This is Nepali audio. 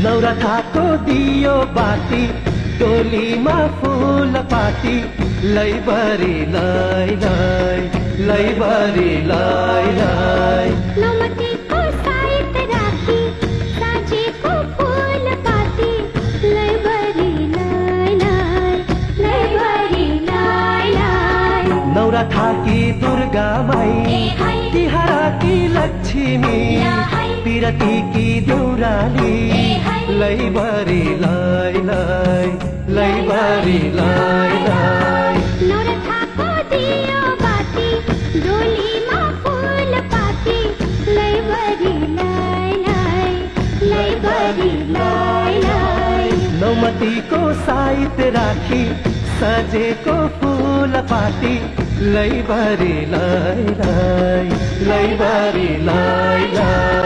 नौरथाको दियो बाती टोलीमा फूल पाती लैबरी लै लै लैबरी लै लै नौमतीको साइत राखी साँझेको फूल पाती लैबरी लै लै लैबरी लै लै नौरथाकी दुर्गा माई तिहारकी लक्ष्मी पिरतीकी देउराली लैबरी लै लै लैबरी लै लै नौरथाको दियो बाती डोलीमा फूल पाती लैबरी लै लै लैबरी लै लै नौमतीको साइत राखी सजेको फूल पाती लैबरी लै लै लैबरी लै लै